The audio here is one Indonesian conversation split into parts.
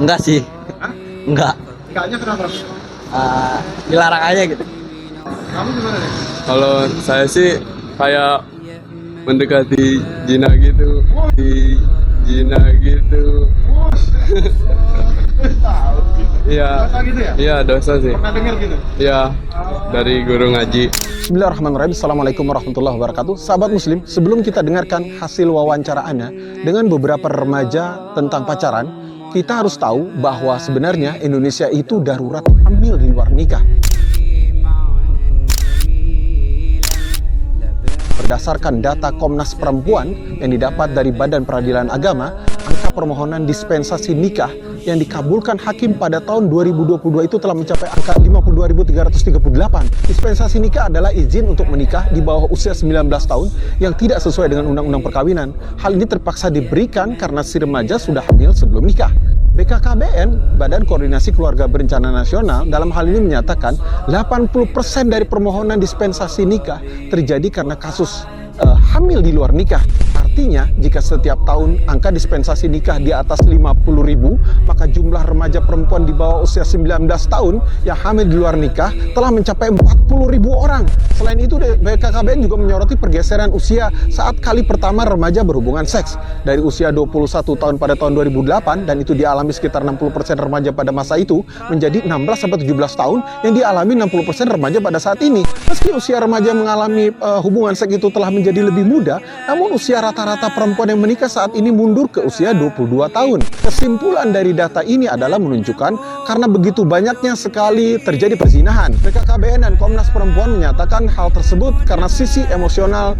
Enggak sih. Hah? Enggak. Enggaknya kenapa? Dilarang aja gitu. Kamu gimana nih? Kalau saya sih kayak mendekati zina gitu, di zina gitu. Tahu gitu. Iya, Dosa gitu ya? iya dosa sih. Pernah dengar gitu? Iya, dari guru ngaji. Bismillahirrahmanirrahim. Assalamualaikum warahmatullahi wabarakatuh. Sahabat muslim, sebelum kita dengarkan hasil wawancara Ana dengan beberapa remaja tentang pacaran, kita harus tahu bahwa sebenarnya Indonesia itu darurat hamil di luar nikah. Berdasarkan data Komnas Perempuan yang didapat dari Badan Peradilan Agama, angka permohonan dispensasi nikah yang dikabulkan hakim pada tahun 2022 itu telah mencapai angka 52.338. Dispensasi nikah adalah izin untuk menikah di bawah usia 19 tahun yang tidak sesuai dengan undang-undang perkawinan. Hal ini terpaksa diberikan karena si remaja sudah hamil sebelum nikah. BKKBN, Badan Koordinasi Keluarga Berencana Nasional, dalam hal ini menyatakan 80% dari permohonan dispensasi nikah terjadi karena kasus hamil di luar nikah. Artinya, jika setiap tahun angka dispensasi nikah di atas 50.000, maka jumlah remaja perempuan di bawah usia 19 tahun yang hamil di luar nikah telah mencapai 40.000 orang. Selain itu, BKKBN juga menyoroti pergeseran usia saat kali pertama remaja berhubungan seks. Dari usia 21 tahun pada tahun 2008, dan itu dialami sekitar 60% remaja pada masa itu, menjadi 16-17 tahun yang dialami 60% remaja pada saat ini. Meski usia remaja mengalami hubungan seks itu telah menjadi lebih muda, namun usia rata-rata perempuan yang menikah saat ini mundur ke usia 22 tahun. Kesimpulan dari data ini adalah menunjukkan karena begitu banyaknya sekali terjadi perzinahan. BKKBN dan Komnas Perempuan menyatakan hal tersebut karena sisi emosional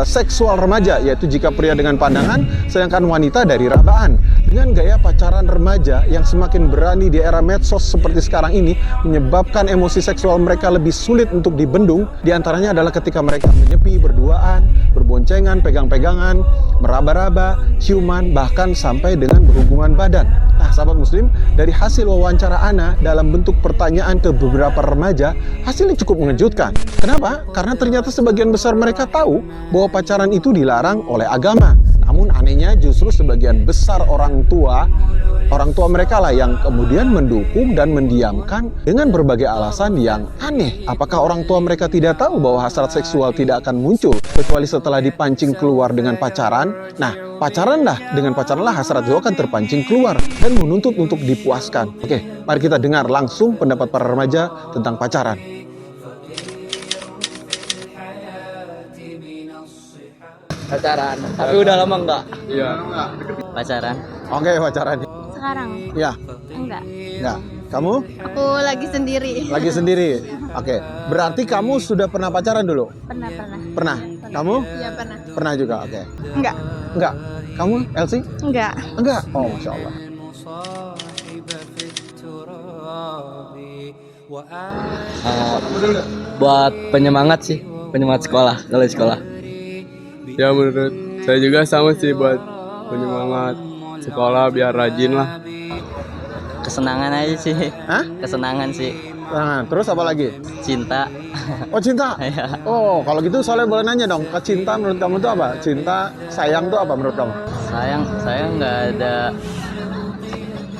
seksual remaja, yaitu jika pria dengan pandangan, sedangkan wanita dari rabaan. Dengan gaya pacaran remaja yang semakin berani di era medsos seperti sekarang ini, menyebabkan emosi seksual mereka lebih sulit untuk dibendung. Di antaranya adalah ketika mereka menyepi, berduaan, berboncengan, pegang-pegangan, meraba-raba, ciuman, bahkan sampai dengan berhubungan badan. Nah, sahabat muslim, dari hasil wawancara Ana dalam bentuk pertanyaan ke beberapa remaja, hasilnya cukup mengejutkan. Kenapa? Karena ternyata sebagian besar mereka tahu bahwa pacaran itu dilarang oleh agama. Namun anehnya justru sebagian besar orang tua mereka lah yang kemudian mendukung dan mendiamkan dengan berbagai alasan yang aneh. Apakah orang tua mereka tidak tahu bahwa hasrat seksual tidak akan muncul kecuali setelah dipancing keluar dengan pacaran? Nah, dengan pacaranlah hasrat itu akan terpancing keluar dan menuntut untuk dipuaskan. Oke, mari kita dengar langsung pendapat para remaja tentang pacaran. Pacaran. Tapi udah lama enggak? Iya. Pacaran. Oke, pacaran. Sekarang? Ya, Enggak. enggak. Kamu? Aku lagi sendiri. Lagi sendiri? Oke, berarti kamu sudah pernah pacaran dulu? Pernah. Pernah? Kamu? Iya pernah. Pernah juga, oke. Enggak. Enggak? Kamu, Elsie? Enggak. Enggak? Oh, Masya Allah. Buat penyemangat sih, penyemangat sekolah, kalau di sekolah. Ya menurut saya juga sama sih, buat penyemangat sekolah biar rajin lah. Kesenangan aja sih. Hah? Kesenangan sih. Nah, terus apa lagi? Cinta. Oh, cinta? Ya. Oh, kalau gitu soalnya boleh nanya dong, cinta menurut kamu itu apa? Cinta, sayang itu apa menurut kamu? Sayang nggak ada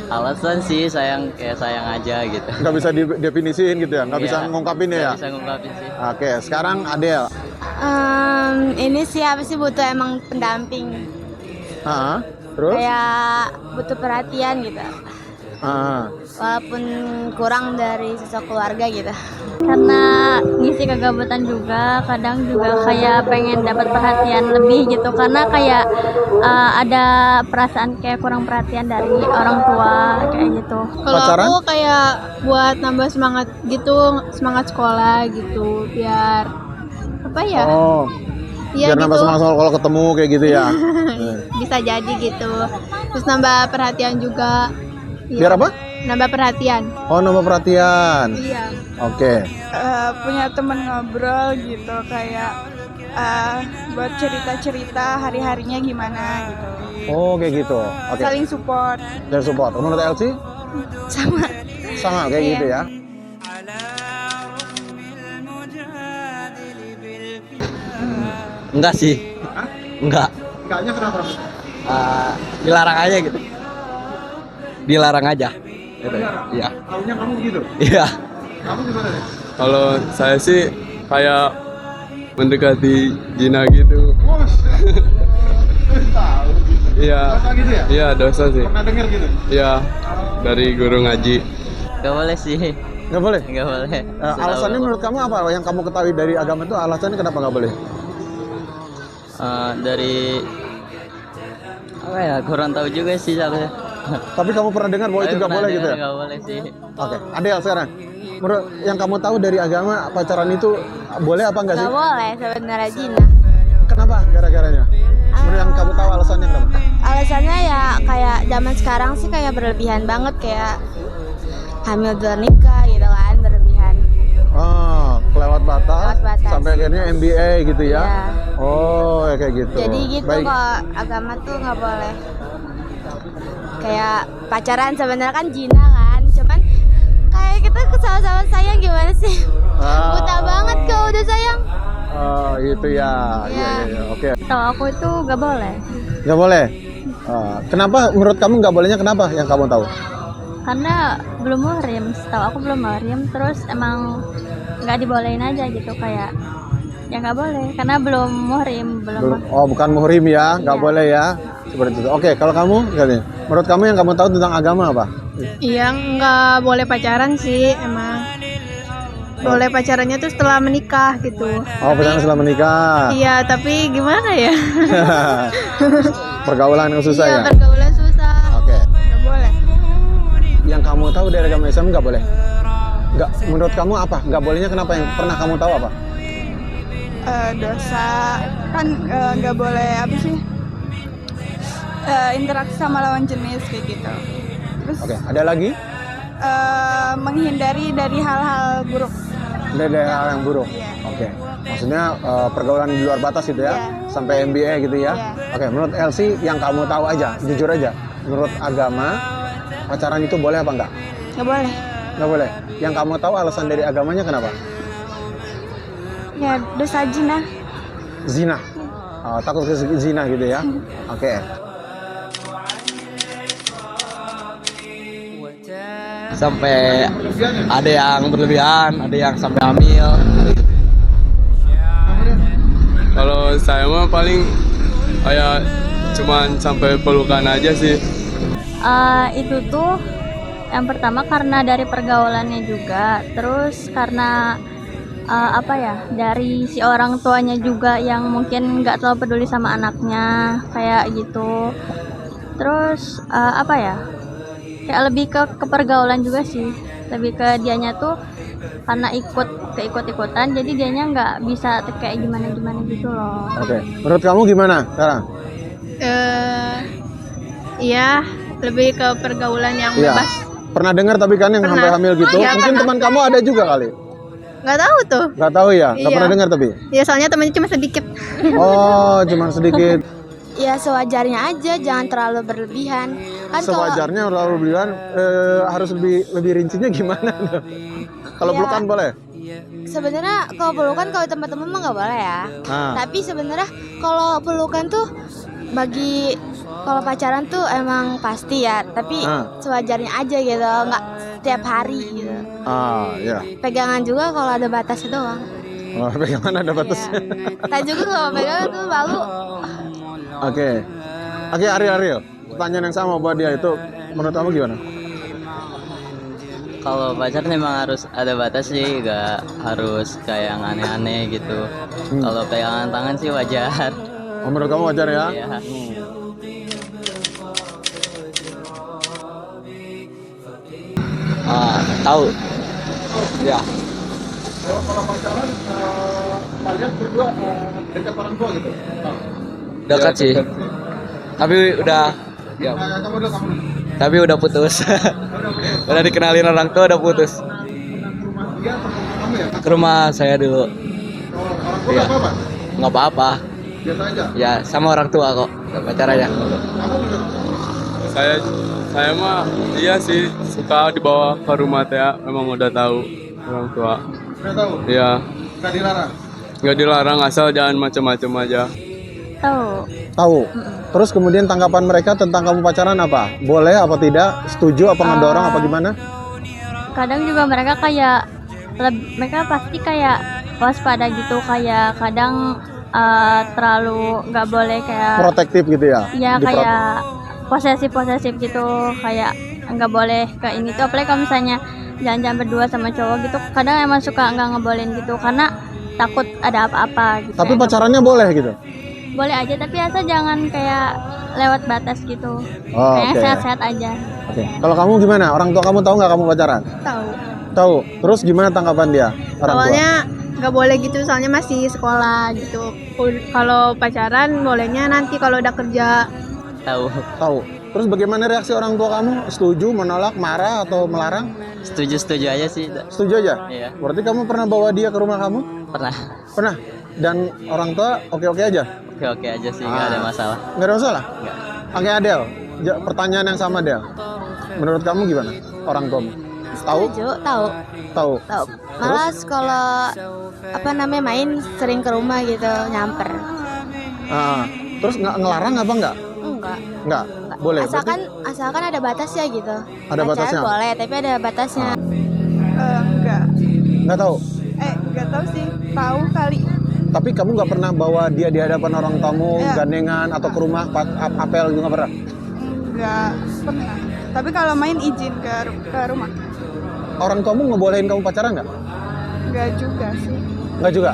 alasan sih, sayang kayak sayang aja gitu. Nggak bisa didefinisiin gitu ya? Nggak bisa Iya, ngungkapin nggak ya? bisa ngungkapin sih. Oke, sekarang Adele. Ini siapa sih butuh emang pendamping? Hah? Terus? Kayak butuh perhatian gitu. Ah. Walaupun kurang dari sosok keluarga gitu. Karena ngisi kegabutan juga, kadang juga kayak pengen dapat perhatian lebih gitu, karena kayak ada perasaan kayak kurang perhatian dari orang tua kayak gitu. Kalau Pacaran? aku kayak buat nambah semangat gitu, semangat sekolah gitu, biar apa ya? Oh, Iya biar nambah gitu. semangat kalau ketemu kayak gitu ya? Bisa jadi gitu. Terus nambah perhatian juga. Iya. Biar apa? Nambah perhatian. Oh, nambah perhatian. Iya. Oke. Punya teman ngobrol gitu, kayak buat cerita-cerita hari-harinya gimana gitu. Oh, kayak gitu. Oke. Saling support. Dan support. Menurut Elsie? Sama. Sama kayak Iya. gitu ya? Enggak sih. Hah? Enggak. Enggaknya kenapa? Dilarang aja gitu. dilarang aja. Gitu. Iya. Tahunya kamu begitu. Iya. Kamu gimana nih? Kalau saya sih kayak mendekati zina gitu. Bos. Tahu. Iya. Dosa gitu ya? Iya, dosa sih. Pernah dengar gitu? Iya, dari guru ngaji. Gak boleh sih. Nggak boleh? Gak boleh. Alasannya menurut kamu apa? Yang kamu ketahui dari agama itu alasannya kenapa nggak boleh? Dari apa ya? Kurang tahu juga sih saya. Tapi kamu pernah dengar bahwa itu nggak boleh gitu ya? Gak boleh sih. Oke, Adel sekarang. Menurut yang kamu tahu dari agama, pacaran itu boleh apa enggak sih? Nggak boleh sebenarnya zina. Kenapa? Gara-garanya? Menurut yang kamu tahu alasannya kenapa? Alasannya ya kayak zaman sekarang sih kayak berlebihan banget, kayak hamil di luar nikah gitu kan, berlebihan. Oh, kelewat batas, Kelewat batas. sampai akhirnya MBA gitu ya? Iya. Oh, ya kayak gitu. Jadi gitu Baik. kok, agama tuh nggak boleh. Kayak pacaran sebenarnya kan zina kan, cuman kayak kita sama-sama sayang gimana sih? Ah. Buta banget kalau udah sayang. Oh, gitu ya. Iya, iya, oke. Tahu aku itu nggak boleh. Nggak boleh? Kenapa menurut kamu nggak bolehnya kenapa yang kamu tahu? Karena belum muhrim, setahu aku belum muhrim, terus emang nggak dibolehin aja gitu, kayak ya nggak boleh karena belum muhrim, belum. Oh, bukan muhrim ya, nggak Iya. boleh ya. Seperti itu. Oke, kalau kamu, gini. Menurut kamu yang kamu tahu tentang agama apa? Iya, nggak boleh pacaran sih emang. Boleh pacarannya tuh setelah menikah gitu. Oh, pacaran setelah menikah. Iya, tapi gimana ya? Pergaulan yang susah Iya, ya. pergaulan susah. Oke. Nggak boleh. Yang kamu tahu dari agama Islam nggak boleh? Nggak. Menurut kamu apa? Nggak bolehnya kenapa? Yang pernah kamu tahu apa? Dosa kan nggak boleh apa sih, interaksi sama lawan jenis kayak gitu. Terus Oke. Ada lagi? menghindari dari hal-hal buruk. Dari hal yang buruk. Iya. Oke. Maksudnya pergaulan di luar batas gitu ya? Iya. Sampai MBA gitu ya? Iya. Oke. Menurut Elsie yang kamu tahu aja, jujur aja. Menurut agama pacaran itu boleh apa enggak? Nggak boleh. Nggak boleh. Yang kamu tahu alasan dari agamanya kenapa? Ya dosa zina. Zina. Takut ke zina gitu ya? Oke. Sampai ada yang berlebihan, ada yang sampai hamil. Kalau saya mah paling kayak cuman sampai pelukan aja sih. Itu tuh yang pertama karena dari pergaulannya juga, terus karena apa ya, dari si orang tuanya juga yang mungkin nggak terlalu peduli sama anaknya kayak gitu. Terus apa ya, kayak lebih ke pergaulan juga sih, lebih ke dianya tuh karena ikut-ikutan, jadi dianya nggak bisa kayak gimana gitu loh. Oke. Menurut kamu gimana sekarang? Iya, lebih ke pergaulan yang Iya. bebas. Pernah dengar tapi kan yang Pernah. sampai hamil gitu? Oh, iya, Mungkin pernah. teman kamu ada juga kali. Nggak tahu tuh. Nggak tahu ya? Nggak Iya. pernah dengar tapi? Ya soalnya temennya cuma sedikit. Oh, cuma sedikit. Ya sewajarnya aja, jangan terlalu berlebihan. Kan kalau Sewajarnya lalu bilang harus lebih rincinya gimana? Kalau Iya. pelukan boleh? sebenarnya kalau pelukan kalau teman-teman mah nggak boleh ya. Nah. Tapi sebenarnya kalau pelukan tuh bagi kalau pacaran tuh emang pasti ya, tapi sewajarnya aja gitu, nggak setiap hari gitu. Ya. Pegangan juga kalau ada batasnya doang. Oh, pegangan ada batasnya. Tak juga kalau pegangan tuh malu. Oke, Ariel. Pertanyaan yang sama buat dia itu, menurut kamu gimana? Kalau pacaran memang harus ada batas sih, gak harus kayak yang aneh-aneh gitu. Kalau pegangan tangan sih wajar. Oh, menurut kamu wajar ya? Iya. Tahu. Ya. Kalau pacaran, kalian berdua dekat orang tua gitu? Dekat sih. Tapi udah ya, Kamu dulu. tapi udah putus. Udah dikenalin orang tua udah putus. Dia atau kamu ya? Ke rumah saya dulu. Orang tua Iya. nggak apa-apa? Nggak apa-apa. Biasa aja. Ya sama orang tua kok pacarannya. Kamu juga? Saya mah iya sih suka dibawa ke rumah teh, memang udah tahu orang tua. Udah tahu? Iya, Nggak dilarang? nggak dilarang asal jangan macam-macam aja. Tahu. Tahu. Terus kemudian tanggapan mereka tentang kamu pacaran apa? Boleh apa tidak? Setuju apa ngedorong apa gimana? Kadang juga mereka kayak mereka pasti kayak waspada gitu, kayak kadang terlalu nggak boleh kayak Protektif gitu ya? ya kayak posesif gitu, kayak nggak boleh ke ini tuh, apalagi kalau misalnya jalan-jalan berdua sama cowok gitu, kadang emang suka nggak ngebolehin gitu karena takut ada apa-apa gitu. Tapi ya. pacarannya boleh gitu? Boleh aja, tapi asal jangan kayak lewat batas gitu. Oh, Kayaknya oke. sehat-sehat aja. Oke. Kalau kamu gimana? Orang tua kamu tahu nggak kamu pacaran? Tahu. Tahu. Terus gimana tanggapan dia? Orang tua? Awalnya nggak boleh gitu, soalnya masih sekolah gitu. Kalau pacaran bolehnya nanti kalau udah kerja. Tahu. Tahu. Terus bagaimana reaksi orang tua kamu? Setuju, menolak, marah atau melarang? Setuju aja sih. Setuju aja. Iya, Berarti kamu pernah bawa dia ke rumah kamu? pernah. Pernah. Dan orang tua oke-oke aja? Oke aja sih, nggak ada masalah. Nggak ada masalah? Nggak. Oke Adel, pertanyaan yang sama Del. Menurut kamu gimana? Orang tuamu? Tahu? Setuju, tahu. Tahu. Tahu. Malah kalau apa namanya main sering ke rumah gitu, nyamper. Ah, terus ngelarang apa enggak? Enggak. Enggak. Boleh. Asalkan ada batasnya gitu. Ada Pacaran batasnya? boleh, tapi ada batasnya. Enggak. Enggak tahu. Enggak tahu sih. Tahu kali. Tapi kamu nggak pernah bawa dia di hadapan orang tamu, Iya. gandengan atau ke rumah, apel juga nggak pernah? Enggak pernah. Tapi kalau main izin ke rumah. Orang tuamu ngebolehin kamu pacaran nggak? Enggak juga sih. Nggak juga.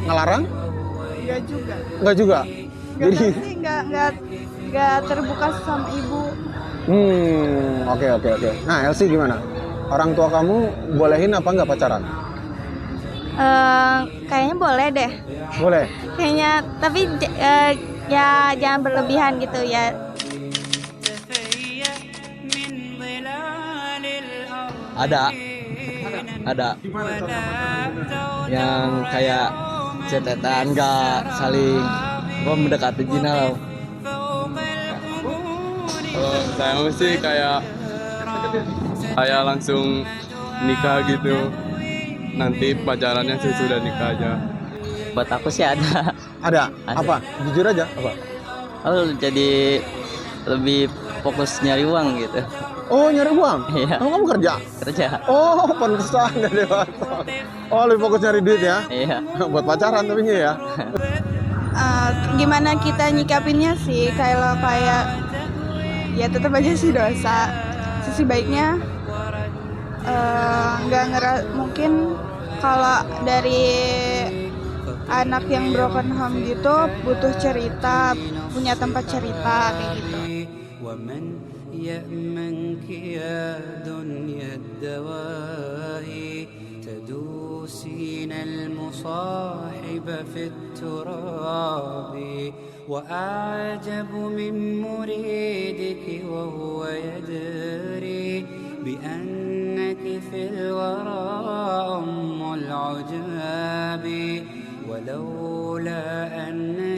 Ngelarang? Enggak juga. Nggak juga. Enggak Jadi, tahu sih, enggak terbuka sama ibu. oke. Nah, Elsie gimana? Orang tua kamu bolehin apa nggak pacaran? Kayaknya boleh deh. Boleh. Kayaknya, tapi ya jangan berlebihan gitu ya. Ada yang kayak cetetan nggak saling mendekati Gina loh. Kalau saya sih kayak langsung nikah gitu, nanti pacarannya sesudah nikah aja. Buat aku sih ada. Ada. Ada. Apa? Jujur aja. Apa? Aku jadi lebih fokus nyari uang gitu. Oh, nyari uang? Iya. Kamu kerja? Kerja. Oh, pantesan nggak dewasa. Oh, lebih fokus nyari duit ya? Iya. Buat pacaran tapi ya? Gimana kita nyikapinnya sih? Kalau kayak ya tetap aja sih dosa. Sisi baiknya mungkin kalau dari anak yang broken home gitu butuh cerita, punya tempat cerita kayak gitu. يأمنك يا دنيا الدواهي تدوسين المصاحب في التراب وأعجب من مريدك وهو يدري بأنك في الورى أم العجاب ولولا أن